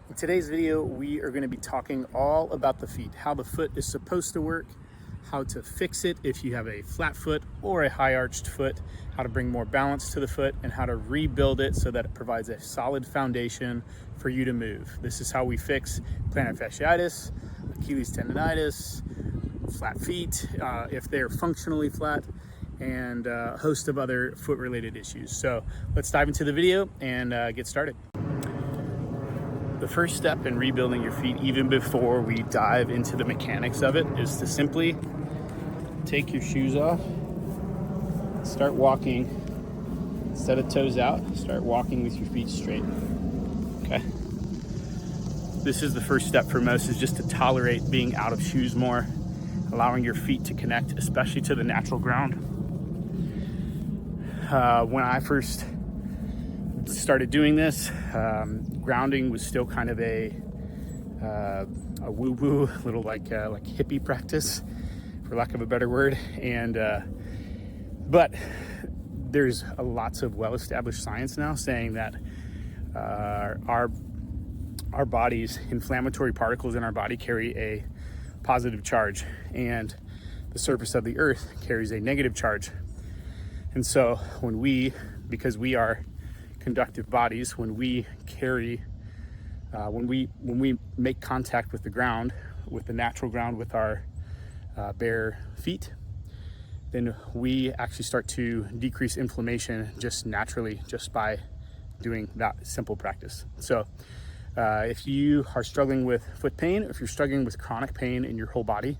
In today's video, we are going to be talking all about the feet, how the foot is supposed to work, how to fix it if you have a flat foot or a high arched foot, how to bring more balance to the foot, and how to rebuild it so that it provides a solid foundation for you to move. This is how we fix plantar fasciitis, Achilles tendonitis, flat feet, if they're functionally flat, and a host of other foot related issues. So let's dive into the video and get started. The first step in rebuilding your feet, even before we dive into the mechanics of it, is to simply take your shoes off, start walking, instead of toes out, start walking with your feet straight, okay? This is the first step for most, is just to tolerate being out of shoes more, allowing your feet to connect, especially to the natural ground. When I first started doing this, grounding was still kind of a woo-woo, little like hippie practice, for lack of a better word. And but there's lots of well-established science now saying that our body's inflammatory particles in our body carry a positive charge, and the surface of the earth carries a negative charge. And so because we are conductive bodies, when we make contact with the ground, with the natural ground, with our bare feet, then we actually start to decrease inflammation just naturally, just by doing that simple practice. So if you are struggling with foot pain, if you're struggling with chronic pain in your whole body,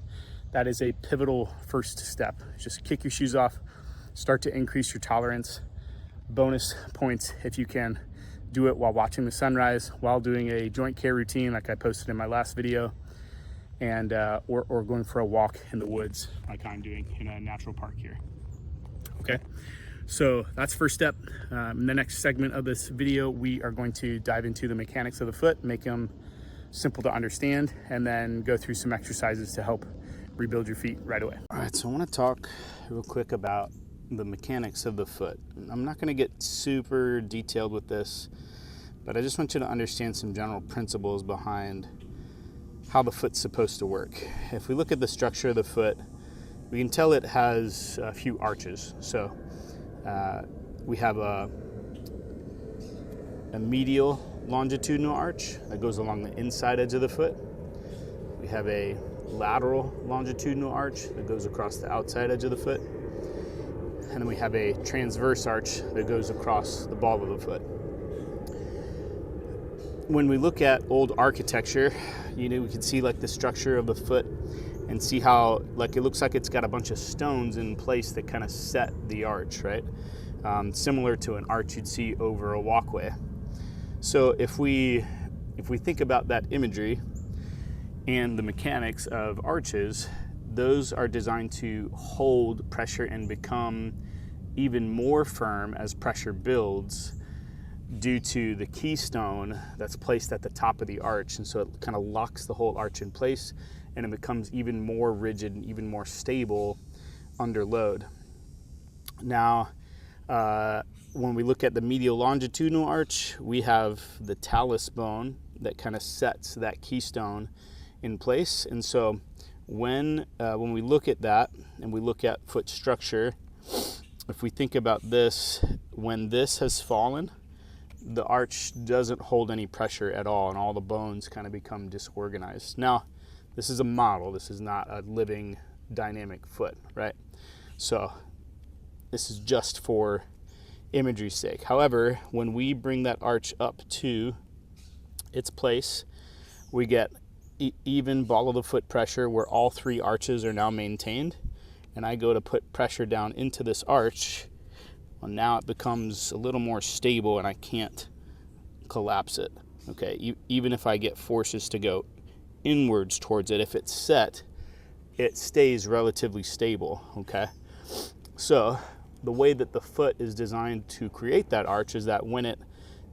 that is a pivotal first step. Just kick your shoes off, start to increase your tolerance. Bonus points if you can do it while watching the sunrise, while doing a joint care routine like I posted in my last video, and or going for a walk in the woods like I'm doing in a natural park here. Okay, so that's first step. In the next segment of this video, we are going to dive into the mechanics of the foot, make them simple to understand, and then go through some exercises to help rebuild your feet right away. All right, so I want to talk real quick about the mechanics of the foot. I'm not going to get super detailed with this, but I just want you to understand some general principles behind how the foot's supposed to work. If we look at the structure of the foot, we can tell it has a few arches. So we have a medial longitudinal arch that goes along the inside edge of the foot. We have a lateral longitudinal arch that goes across the outside edge of the foot. And then we have a transverse arch that goes across the ball of the foot. When we look at old architecture, we can see like the structure of the foot and see how like it looks like it's got a bunch of stones in place that kind of set the arch, right? Similar to an arch you'd see over a walkway. So if we think about that imagery and the mechanics of arches, those are designed to hold pressure and become even more firm as pressure builds due to the keystone that's placed at the top of the arch. And so it kind of locks the whole arch in place, and it becomes even more rigid and even more stable under load. Now, when we look at the medial longitudinal arch, we have the talus bone that kind of sets that keystone in place. And so when we look at that and we look at foot structure, if we think about this, when this has fallen, the arch doesn't hold any pressure at all, and all the bones kind of become disorganized. Now, this is a model. This is not a living, dynamic foot, right? So this is just for imagery's sake. However, when we bring that arch up to its place, we get even ball of the foot pressure where all three arches are now maintained, and I go to put pressure down into this arch. Well, now it becomes a little more stable and I can't collapse it. Okay, even if I get forces to go inwards towards it, if it's set, it stays relatively stable. Okay, so the way that the foot is designed to create that arch is that when it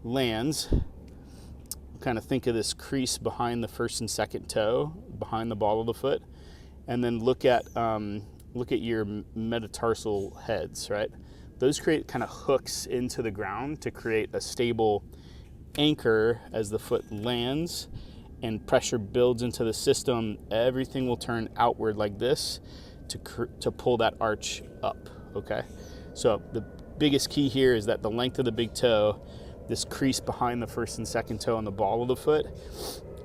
lands, kind of think of this crease behind the first and second toe, behind the ball of the foot, and then look at your metatarsal heads, right? Those create kind of hooks into the ground to create a stable anchor as the foot lands and pressure builds into the system, everything will turn outward like this to pull that arch up, okay? So the biggest key here is that the length of the big toe, this crease behind the first and second toe on the ball of the foot,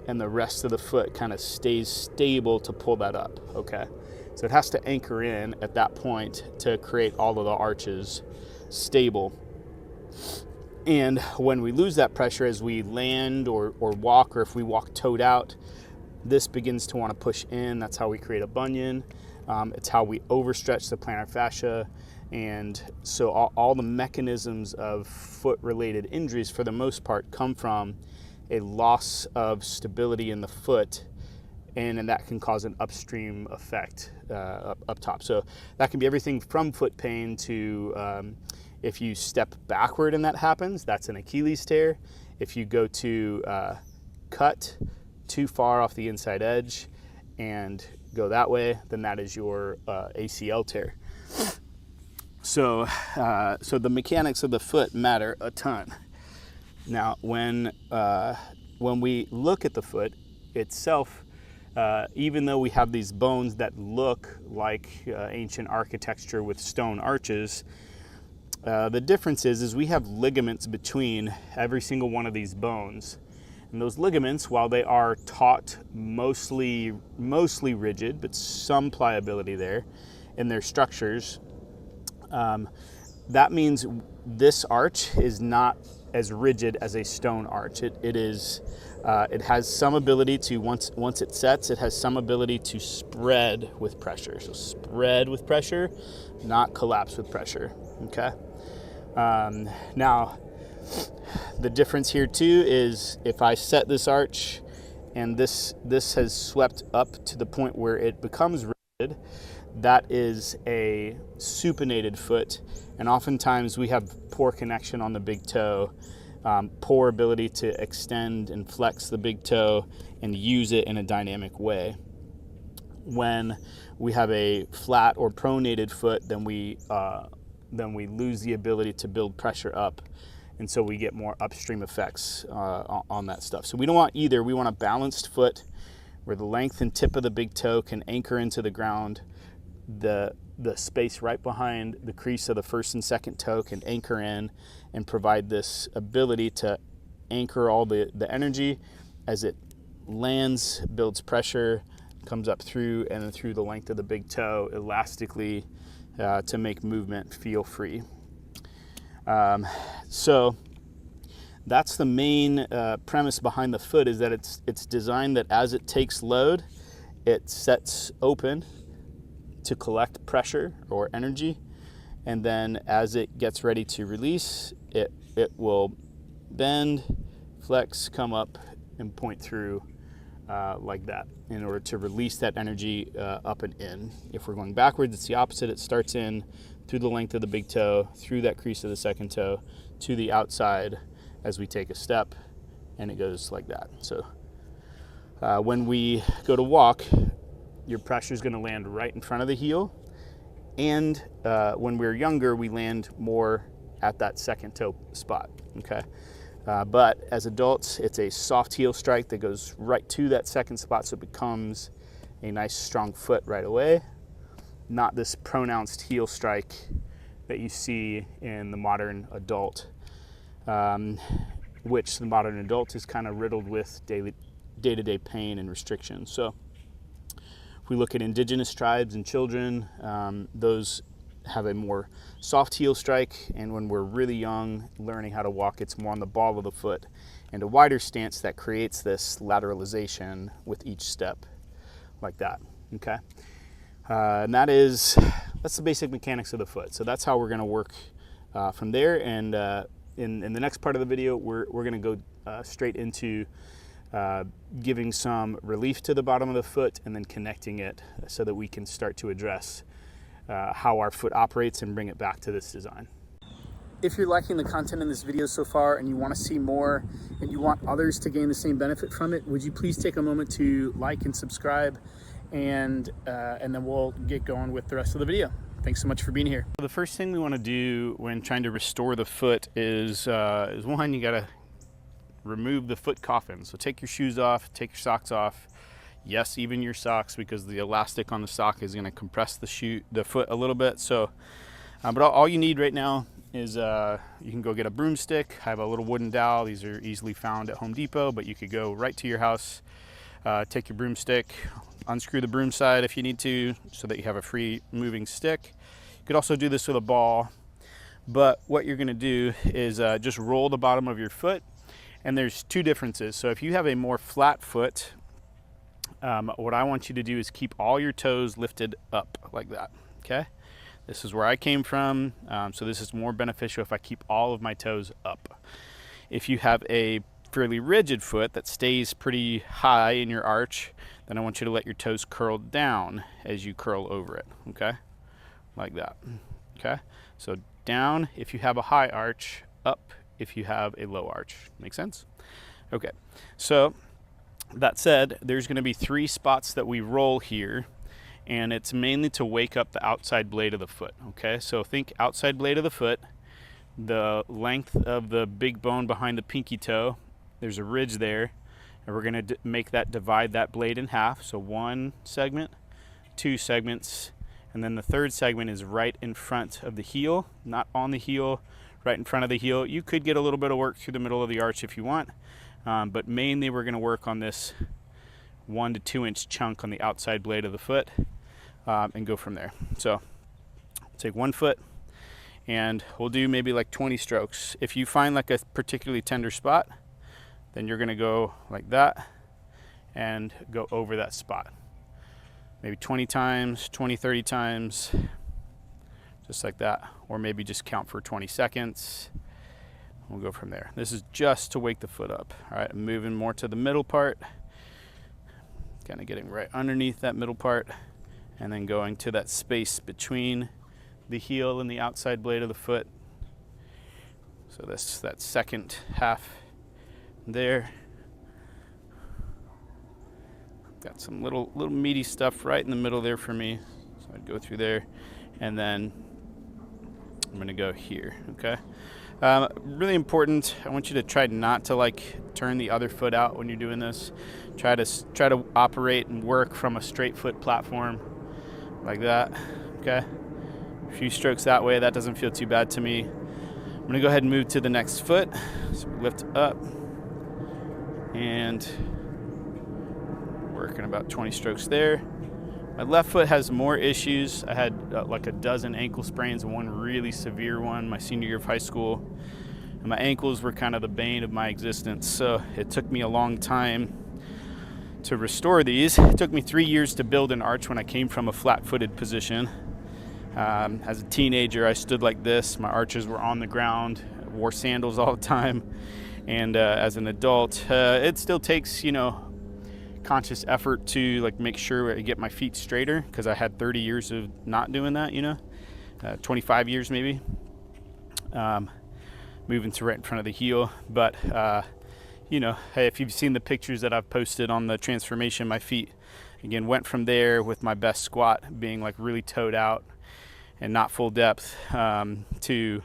and the rest of the foot kind of stays stable to pull that up, okay? So it has to anchor in at that point to create all of the arches stable. And when we lose that pressure as we land or walk, or if we walk toed out, this begins to want to push in. That's how we create a bunion. It's how we overstretch the plantar fascia. And so all the mechanisms of foot-related injuries, for the most part, come from a loss of stability in the foot, and that can cause an upstream effect up top. So that can be everything from foot pain to if you step backward and that happens, that's an Achilles tear. If you go to cut too far off the inside edge and go that way, then that is your ACL tear. So the mechanics of the foot matter a ton. Now, when we look at the foot itself, even though we have these bones that look like ancient architecture with stone arches, the difference is we have ligaments between every single one of these bones. And those ligaments, while they are taut mostly rigid, but some pliability there in their structures, that means this arch is not as rigid as a stone arch. It has some ability to, once it sets, it has some ability to spread with pressure. So spread with pressure, not collapse with pressure, okay? Now, the difference here too is if I set this arch and this has swept up to the point where it becomes rigid, that is a supinated foot, and oftentimes we have poor connection on the big toe, poor ability to extend and flex the big toe and use it in a dynamic way. When we have a flat or pronated foot, then we lose the ability to build pressure up, and so we get more upstream effects on that stuff. So we don't want either. We want a balanced foot where the length and tip of the big toe can anchor into the ground. The space right behind the crease of the first and second toe can anchor in and provide this ability to anchor all the energy as it lands, builds pressure, comes up through and then through the length of the big toe elastically to make movement feel free. So that's the main premise behind the foot, is that it's designed that as it takes load, it sets open to collect pressure or energy, and then as it gets ready to release, it will bend, flex, come up, and point through like that in order to release that energy up and in. If we're going backwards, it's the opposite. It starts in through the length of the big toe, through that crease of the second toe, to the outside as we take a step, and it goes like that. So when we go to walk, your pressure is going to land right in front of the heel, and when we're younger, we land more at that second toe spot, okay? But as adults, it's a soft heel strike that goes right to that second spot, so it becomes a nice strong foot right away, not this pronounced heel strike that you see in the modern adult, which the modern adult is kind of riddled with day-to-day pain and restriction. So if we look at indigenous tribes and children, those have a more soft heel strike, and when we're really young, learning how to walk, it's more on the ball of the foot and a wider stance that creates this lateralization with each step like that, okay? And that's the basic mechanics of the foot. So that's how we're gonna work from there, and in the next part of the video, we're gonna go straight into giving some relief to the bottom of the foot and then connecting it so that we can start to address how our foot operates and bring it back to this design. If you're liking the content in this video so far and you want to see more and you want others to gain the same benefit from it, would you please take a moment to like and subscribe, and then we'll get going with the rest of the video. Thanks so much for being here. The first thing we want to do when trying to restore the foot is one, you gotta remove the foot coffin. So take your shoes off, take your socks off. Yes, even your socks, because the elastic on the sock is going to compress the foot a little bit. So, but all you need right now is you can go get a broomstick. I have a little wooden dowel. These are easily found at Home Depot, but you could go right to your house, take your broomstick, unscrew the broom side if you need to, so that you have a free moving stick. You could also do this with a ball, but what you're going to do is just roll the bottom of your foot. And there's two differences. So if you have a more flat foot, what I want you to do is keep all your toes lifted up like that, okay? This is where I came from, so this is more beneficial if I keep all of my toes up. If you have a fairly rigid foot that stays pretty high in your arch, then I want you to let your toes curl down as you curl over it, okay? Like that, okay? So down if you have a high arch, up if you have a low arch. Make sense? Okay, so that said, there's going to be 3 spots that we roll here, and it's mainly to wake up the outside blade of the foot, okay? So think outside blade of the foot, the length of the big bone behind the pinky toe, there's a ridge there, and we're going to make that divide that blade in half. So 1 segment, 2 segments, and then the 3rd segment is right in front of the heel, not on the heel, right in front of the heel. You could get a little bit of work through the middle of the arch if you want, but mainly we're going to work on this 1 to 2 inch chunk on the outside blade of the foot, and go from there. So take 1 foot and we'll do maybe like 20 strokes. If you find like a particularly tender spot, then you're going to go like that and go over that spot. Maybe 20 times, 20, 30 times, just like that, or maybe just count for 20 seconds. We'll go from there. This is just to wake the foot up. All right, I'm moving more to the middle part, kind of getting right underneath that middle part, and then going to that space between the heel and the outside blade of the foot. So that second half there. Got some little meaty stuff right in the middle there for me. So I'd go through there, and then I'm gonna go here, okay? Really important, I want you to try not to like turn the other foot out when you're doing this. Try to operate and work from a straight foot platform like that, okay? A few strokes that way, that doesn't feel too bad to me. I'm gonna go ahead and move to the next foot. So lift up and working about 20 strokes there. My left foot has more issues. I had like a dozen ankle sprains and one really severe one my senior year of high school. And my ankles were kind of the bane of my existence. So it took me a long time to restore these. It took me 3 years to build an arch when I came from a flat-footed position. As a teenager, I stood like this. My arches were on the ground. I wore sandals all the time. And as an adult, it still takes, conscious effort to like make sure I get my feet straighter, because I had 30 years of not doing that, 25 years maybe, moving to right in front of the heel. But hey, if you've seen the pictures that I've posted on the transformation, my feet again went from there with my best squat being like really toed out and not full depth, to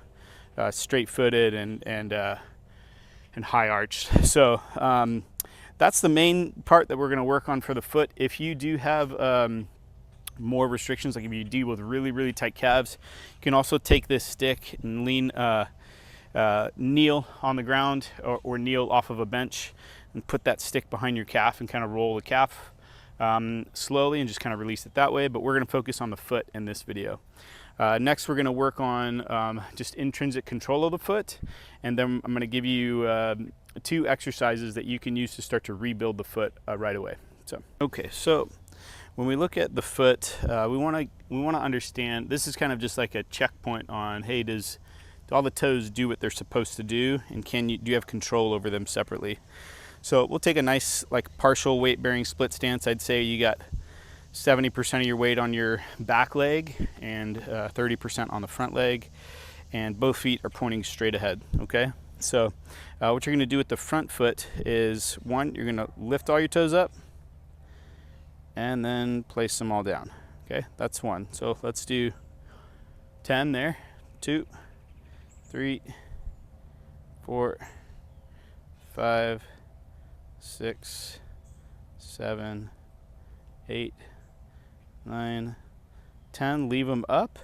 straight footed and high arched. So that's the main part that we're going to work on for the foot. If you do have more restrictions, like if you deal with really, really tight calves, you can also take this stick and kneel on the ground or kneel off of a bench and put that stick behind your calf and kind of roll the calf slowly and just kind of release it that way. But we're going to focus on the foot in this video. Next, we're going to work on just intrinsic control of the foot, and then I'm going to give you 2 exercises that you can use to start to rebuild the foot right away. So when we look at the foot, we want to understand, this is kind of just like a checkpoint on, hey, do all the toes do what they're supposed to do, and do you have control over them separately? So we'll take a nice like partial weight bearing split stance. I'd say you got 70% of your weight on your back leg and 30% on the front leg, and both feet are pointing straight ahead, okay? So what you're going to do with the front foot is, 1, you're going to lift all your toes up and then place them all down, okay? That's 1. So let's do 10 there, 2, 3, 4, 5, 6, 7, 8, 9, 10. Leave them up,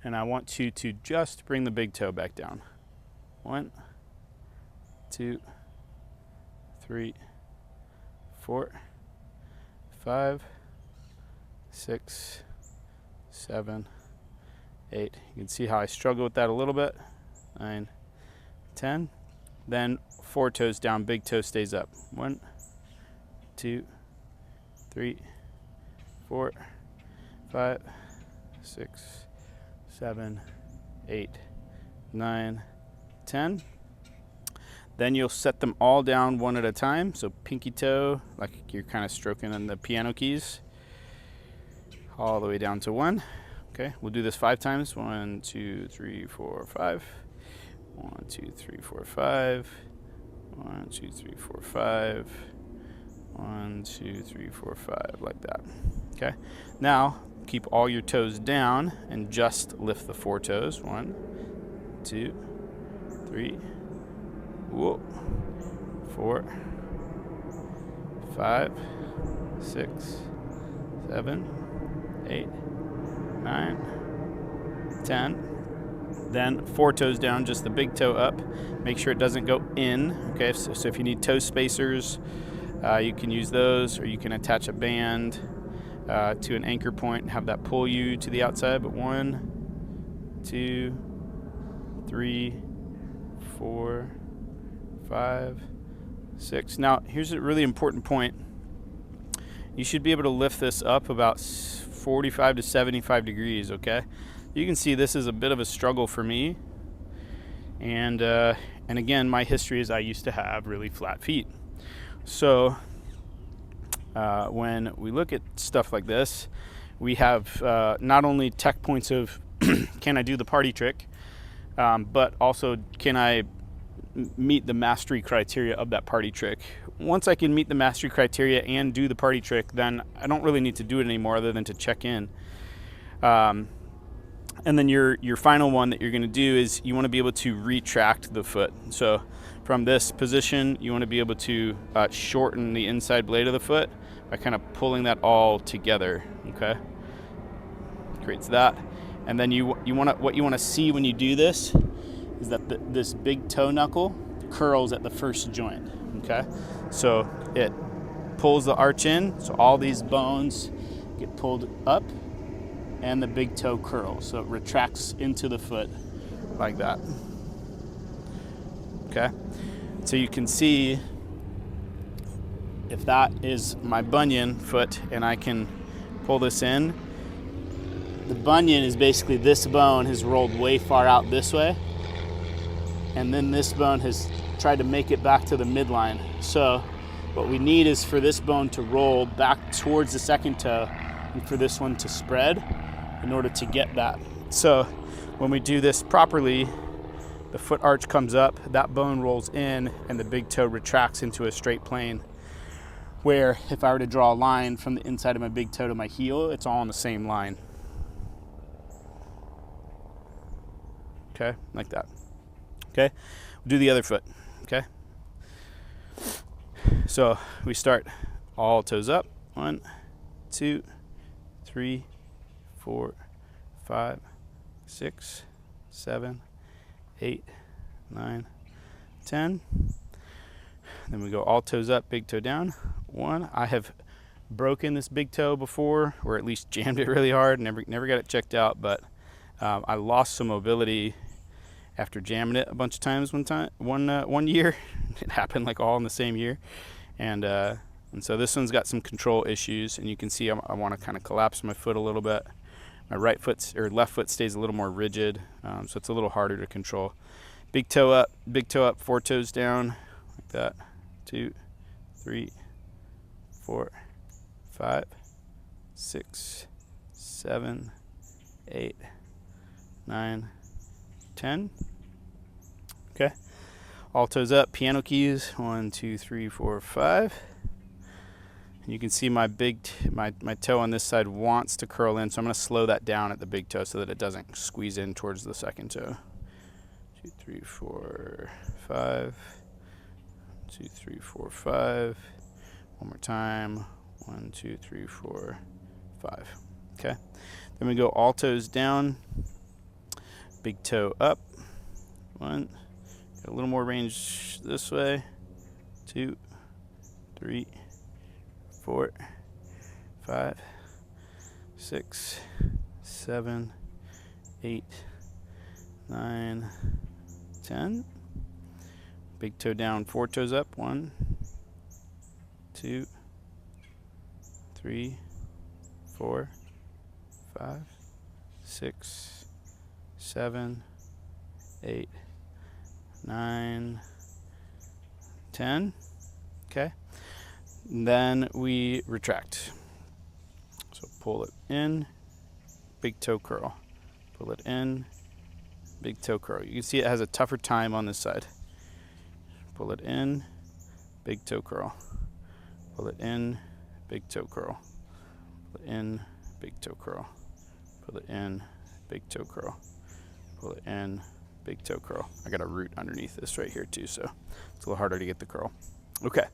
and I want you to just bring the big toe back down. 1, 2, 3, 4, 5, 6, 7, 8. You can see how I struggle with that a little bit. 9, 10. Then 4 toes down, big toe stays up. 1, 2, 3, 4, 5, 6, 7, 8, 9, 10. Then you'll set them all down one at a time. So pinky toe, like you're kind of stroking on the piano keys, all the way down to 1. Okay, we'll do this 5 times. 1, 2, 3, 4, 5. 1, 2, 3, 4, 5. 1, 2, 3, 4, 5. 1, 2, 3, 4, 5, like that. Okay, now keep all your toes down and just lift the 4 toes. 1, 2, 3, 4, 5, 6, 7, 8, 9, 10. Then 4 toes down, just the big toe up. Make sure it doesn't go in. Okay, so if you need toe spacers, you can use those, or you can attach a band to an anchor point and have that pull you to the outside. But 1, 2, 3, 4, 5, 6. Now, here's a really important point. You should be able to lift this up about 45 to 75 degrees, okay? You can see this is a bit of a struggle for me. And again, my history is I used to have really flat feet. So when we look at stuff like this, we have not only tech points of can I do the party trick, but also can I meet the mastery criteria of that party trick. Once I can meet the mastery criteria and do the party trick, then I don't really need to do it anymore other than to check in. And then your final one that you're going to do is you want to be able to retract the foot. So from this position, you want to be able to shorten the inside blade of the foot by kind of pulling that all together. Okay, creates that. And then what you want to see when you do this is that this big toe knuckle curls at the first joint. Okay, so it pulls the arch in, so all these bones get pulled up, and the big toe curls, so it retracts into the foot like that. Okay, so you can see if that is my bunion foot and I can pull this in, the bunion is basically this bone has rolled way far out this way, and then this bone has tried to make it back to the midline. So what we need is for this bone to roll back towards the second toe and for this one to spread in order to get that. So when we do this properly, the foot arch comes up, that bone rolls in, and the big toe retracts into a straight plane, where if I were to draw a line from the inside of my big toe to my heel, it's all on the same line. Okay, like that. Okay, we'll do the other foot. Okay, so we start all toes up. 1, 2, 3, 4, 5, 6, 7, 8, 9, 10. Then we go all toes up, big toe down. 1. I have broken this big toe before, or at least jammed it really hard. Never got it checked out, but I lost some mobility after jamming it a bunch of times one year. It happened like all in the same year, and so this one's got some control issues, and you can see I want to kind of collapse my foot a little bit. My left foot stays a little more rigid, so it's a little harder to control. Big toe up, 4 toes down, like that. 2, 3, 4, 5, 6, 7, 8, 9, 10. Okay, all toes up, piano keys. 1, 2, 3, 4, 5. And you can see my toe on this side wants to curl in, so I'm going to slow that down at the big toe so that it doesn't squeeze in towards the second toe. 2, 3, 4, 5. 2, 3, 4, 5. One more time. 1, 2, 3, 4, 5. Okay. Then we go all toes down. Big toe up. 1. Got a little more range this way. 2, 3, 4, 5, 6, 7, 8, 9, 10. Big toe down, 4 toes up. 1, 2, 3, 4, 5, 6, 7, 8, 9, 10. Okay. And then we retract. So pull it in, big toe curl. Pull it in, big toe curl. You can see it has a tougher time on this side. Pull it in, big toe curl. Pull it in, big toe curl. Pull it in, big toe curl. Pull it in, big toe curl. Pull it in, big toe curl. I got a root underneath this right here too, so it's a little harder to get the curl. Okay,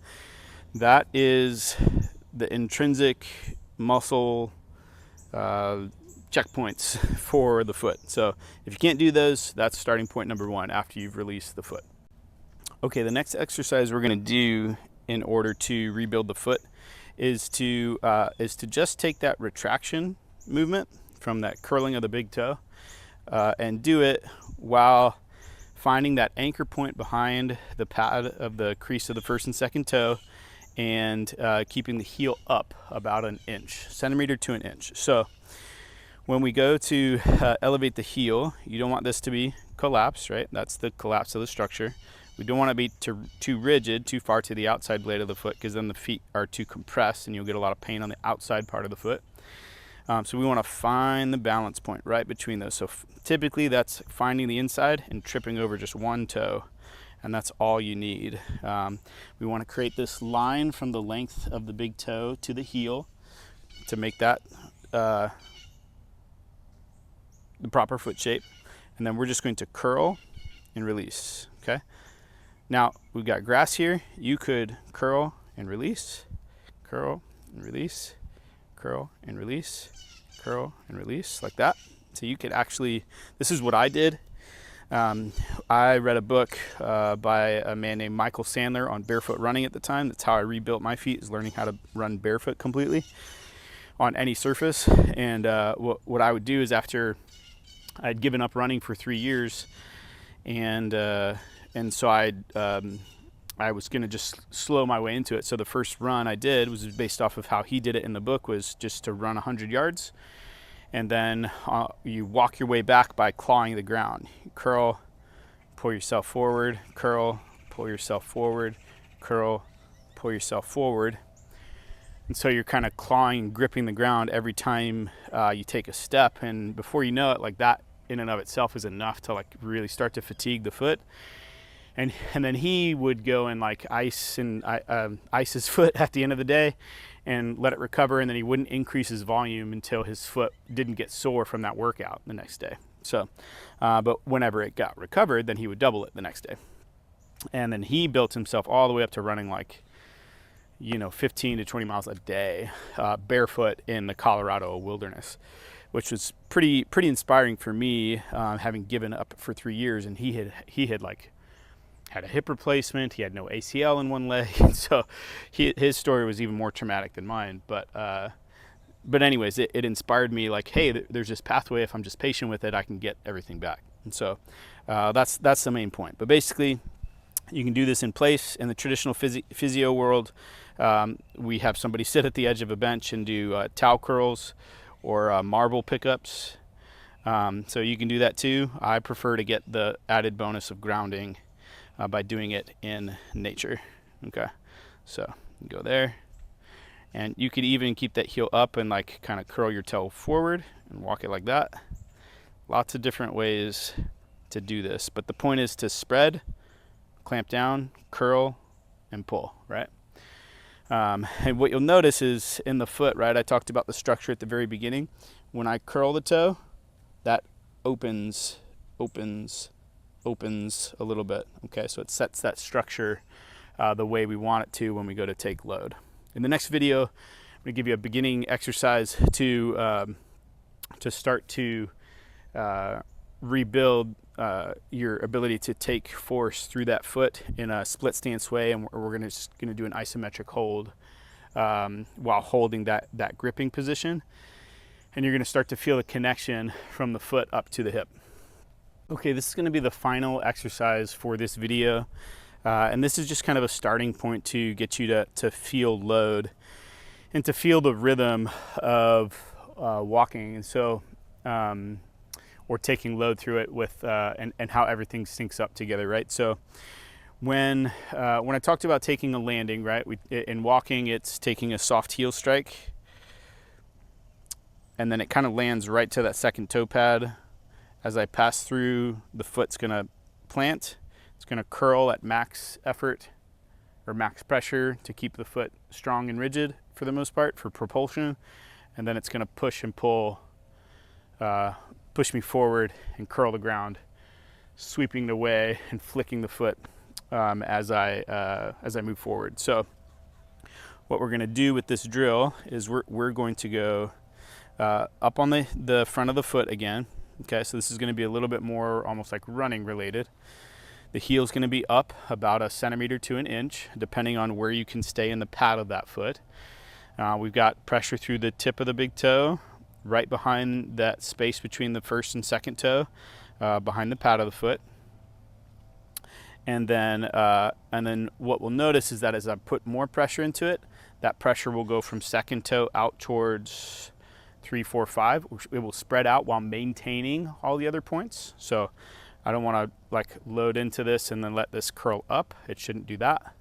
that is the intrinsic muscle checkpoints for the foot. So if you can't do those, that's starting point number 1 after you've released the foot. Okay, the next exercise we're going to do in order to rebuild the foot is to just take that retraction movement from that curling of the big toe and do it while finding that anchor point behind the pad of the crease of the first and second toe and keeping the heel up about an inch, centimeter to an inch. So when we go to elevate the heel, you don't want this to be collapsed, right? That's the collapse of the structure. We don't want to be too rigid, too far to the outside blade of the foot, because then the feet are too compressed and you'll get a lot of pain on the outside part of the foot. So we want to find the balance point right between those. So typically that's finding the inside and tripping over just one toe, and that's all you need. We want to create this line from the length of the big toe to the heel to make that the proper foot shape. And then we're just going to curl and release, okay? Now, we've got grass here. You could curl and release, curl and release, curl and release, curl and release, like that. So you could actually, this is what I did. I read a book by a man named Michael Sandler on barefoot running at the time. That's how I rebuilt my feet, is learning how to run barefoot completely on any surface. And what I would do is, after I'd given up running for 3 years, and so I was going to just slow my way into it. So the first run I did was based off of how he did it in the book, was just to run 100 yards. And then you walk your way back by clawing the ground. Curl, pull yourself forward, curl, pull yourself forward, curl, pull yourself forward. And so you're kind of clawing and gripping the ground every time you take a step. And before you know it, like that in and of itself is enough to like really start to fatigue the foot. And then he would go and like ice his foot at the end of the day and let it recover, and then he wouldn't increase his volume until his foot didn't get sore from that workout the next day. So, but whenever it got recovered, then he would double it the next day. And then he built himself all the way up to running like, 15 to 20 miles a day, barefoot in the Colorado wilderness, which was pretty inspiring for me, having given up for 3 years. And he had like had a hip replacement. He had no ACL in one leg. And so his story was even more traumatic than mine. But anyways, it inspired me, like, hey, there's this pathway. If I'm just patient with it, I can get everything back. And so that's the main point. But basically, you can do this in place. In the traditional physio world, we have somebody sit at the edge of a bench and do towel curls or marble pickups. So you can do that too. I prefer to get the added bonus of grounding by doing it in nature. Okay, so you go there, and you could even keep that heel up and like kind of curl your toe forward and walk it like that. Lots of different ways to do this, but the point is to spread, clamp down, curl, and pull, right? And what you'll notice is in the foot, right, I talked about the structure at the very beginning. When I curl the toe, that opens a little bit. Okay, so it sets that structure the way we want it to when we go to take load. In the next video, I'm going to give you a beginning exercise to start to rebuild your ability to take force through that foot in a split stance way, and we're going to do an isometric hold while holding that gripping position, and you're going to start to feel the connection from the foot up to the hip. Okay, this is going to be the final exercise for this video, and this is just kind of a starting point to get you to feel load and to feel the rhythm of walking, and so or taking load through it with and how everything syncs up together, right? So when I talked about taking a landing, right, in walking, it's taking a soft heel strike, and then it kind of lands right to that second toe pad. As I pass through, the foot's going to plant. It's going to curl at max effort or max pressure to keep the foot strong and rigid for the most part for propulsion, and then it's going to push and pull, push me forward and curl the ground, sweeping the way and flicking the foot as I move forward. So what we're going to do with this drill is we're going to go up on the front of the foot again. Okay, so this is going to be a little bit more almost like running related. The heel is going to be up about 1 centimeter to 1 inch, depending on where you can stay in the pad of that foot. We've got pressure through the tip of the big toe, right behind that space between the first and second toe, behind the pad of the foot. And then what we'll notice is that as I put more pressure into it, that pressure will go from second toe out towards 3, 4, 5. It will spread out while maintaining all the other points. So I don't want to like load into this and then let this curl up. It shouldn't do that.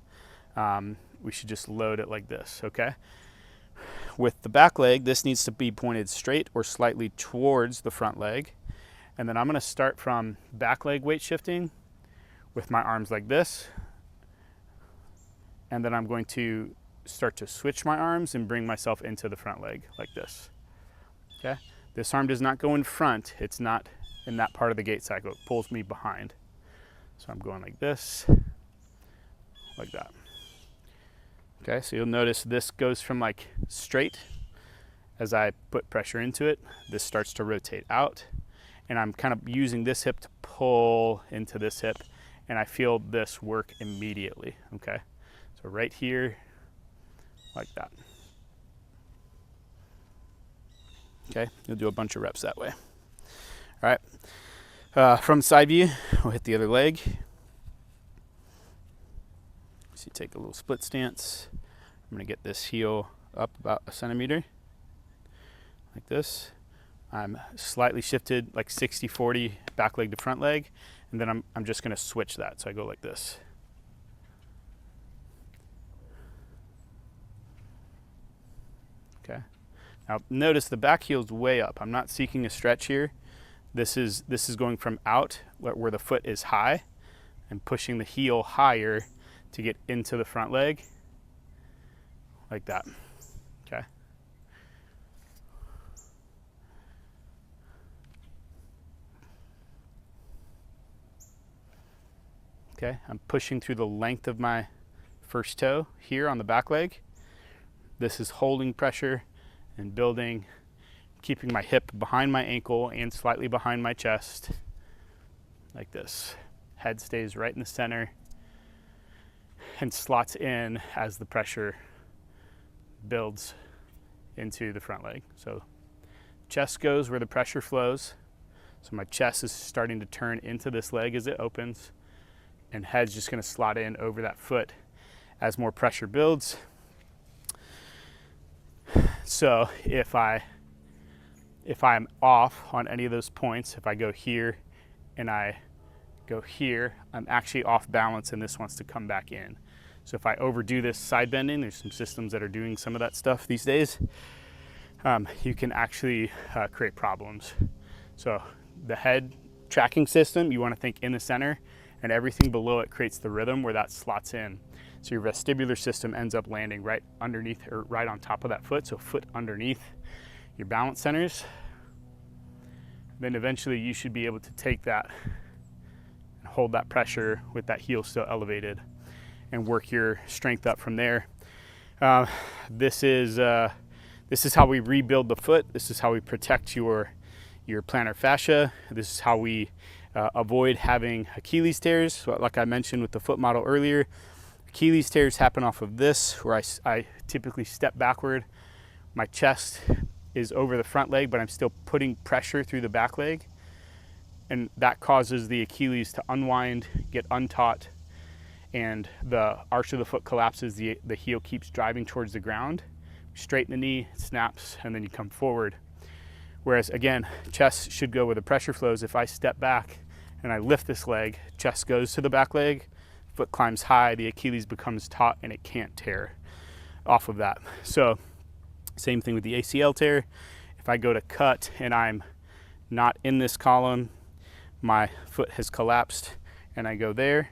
We should just load it like this, okay? With the back leg, this needs to be pointed straight or slightly towards the front leg. And then I'm going to start from back leg weight shifting with my arms like this. And then I'm going to start to switch my arms and bring myself into the front leg like this. Okay? This arm does not go in front. It's not in that part of the gait cycle. It pulls me behind. So I'm going like this, like that. Okay, so you'll notice this goes from like straight. As I put pressure into it, this starts to rotate out, and I'm kind of using this hip to pull into this hip, and I feel this work immediately, okay? So right here, like that. Okay, you'll do a bunch of reps that way. All right, from side view, we'll hit the other leg. So you take a little split stance. I'm going to get this heel up about 1 centimeter, like this. I'm slightly shifted, like 60-40, back leg to front leg, and then I'm just going to switch that. So I go like this. Okay. Now notice the back heel is way up. I'm not seeking a stretch here. This is going from out where the foot is high and pushing the heel higher to get into the front leg, like that, okay? Okay, I'm pushing through the length of my first toe here on the back leg. This is holding pressure and building, keeping my hip behind my ankle and slightly behind my chest, like this. Head stays right in the center and slots in as the pressure builds into the front leg. So chest goes where the pressure flows. So my chest is starting to turn into this leg as it opens, and head's just going to slot in over that foot as more pressure builds. So if I'm off on any of those points, if I go here and I go here, I'm actually off balance and this wants to come back in. So if I overdo this side bending, there's some systems that are doing some of that stuff these days, you can actually create problems. So the head tracking system, you want to think in the center, and everything below it creates the rhythm where that slots in. So your vestibular system ends up landing right underneath or right on top of that foot, so foot underneath your balance centers. Then eventually you should be able to take that and hold that pressure with that heel still elevated. and work your strength up from there. This is how we rebuild the foot. This is how we protect your plantar fascia. This is how we avoid having Achilles tears. So like I mentioned with the foot model earlier, Achilles tears happen off of this, where I typically step backward. My chest is over the front leg, but I'm still putting pressure through the back leg. And that causes the Achilles to unwind, get untaut, and the arch of the foot collapses. The heel keeps driving towards the ground. Straighten the knee, it snaps, and then you come forward. Whereas again, chest should go where the pressure flows. If I step back and I lift this leg, chest goes to the back leg, foot climbs high, the Achilles becomes taut, and it can't tear off of that. So same thing with the ACL tear. If I go to cut and I'm not in this column, my foot has collapsed, and I go there.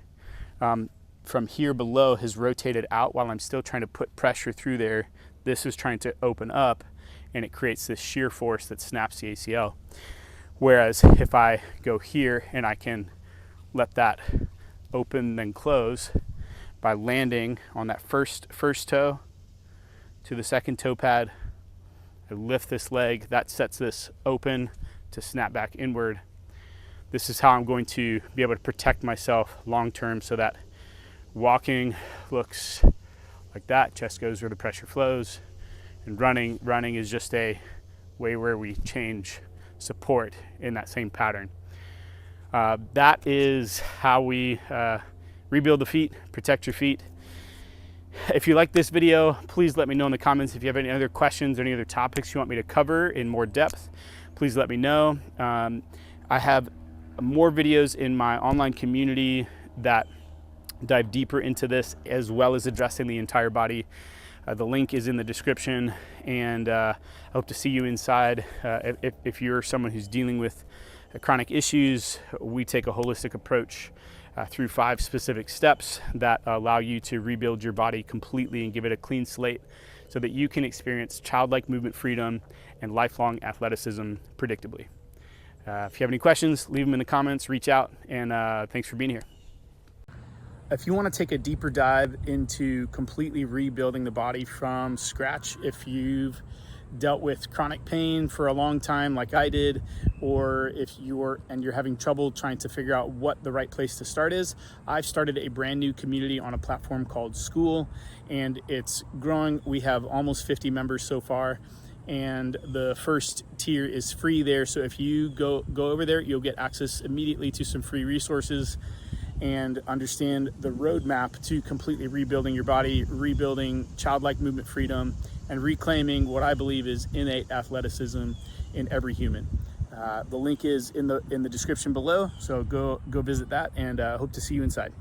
From here below has rotated out while I'm still trying to put pressure through there. This is trying to open up, and it creates this shear force that snaps the ACL. Whereas if I go here and I can let that open then close by landing on that first toe to the second toe pad, I lift this leg, that sets this open to snap back inward. This is how I'm going to be able to protect myself long term, so that walking looks like that, chest goes where the pressure flows, and running is just a way where we change support in that same pattern. That is how we rebuild the feet, protect your feet. If you like this video, please let me know in the comments. If you have any other questions or any other topics you want me to cover in more depth, please let me know. I have more videos in my online community that dive deeper into this, as well as addressing the entire body. The link is in the description, and I hope to see you inside. If you're someone who's dealing with chronic issues, we take a holistic approach through 5 specific steps that allow you to rebuild your body completely and give it a clean slate, so that you can experience childlike movement freedom and lifelong athleticism predictably. If you have any questions, leave them in the comments, reach out, and thanks for being here. If you want to take a deeper dive into completely rebuilding the body from scratch, if you've dealt with chronic pain for a long time like I did, or if you're having trouble trying to figure out what the right place to start is, I've started a brand new community on a platform called School, and it's growing. We have almost 50 members so far, and the first tier is free there. So if you go over there, you'll get access immediately to some free resources and understand the roadmap to completely rebuilding your body, rebuilding childlike movement freedom, and reclaiming what I believe is innate athleticism in every human. The link is in the description below, so go visit that, and hope to see you inside.